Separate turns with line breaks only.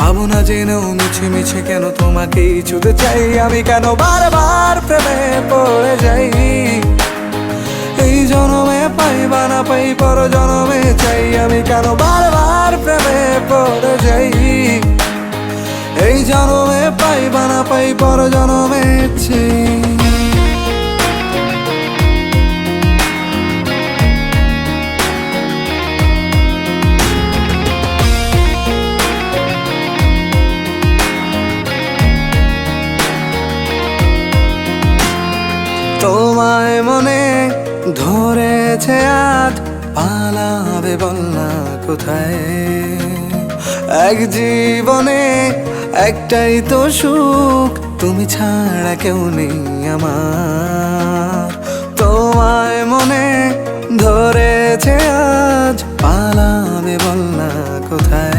ভাবনা জেনেও মিছে মিছে কেন তোমাকেই ছুতে চাই আমি, কেন বারবার প্রেমে পড়ে যাই। এই জনমে পাই বা না পাই পর জনমে চাই আমি, কেন বারবার প্রেমে পড়ে যাই। এই জনমে পাই বা না পাই পর জনমে চাই। তোমায় মনে ধরেছে আজ, পালাবে বল না কোথায়। এক জীবনে একটাই তো সুখ, তুমি ছাড়া কেউ নেই আমার। তোমায় মনে ধরেছে আজ, পালাবে বল না কোথায়।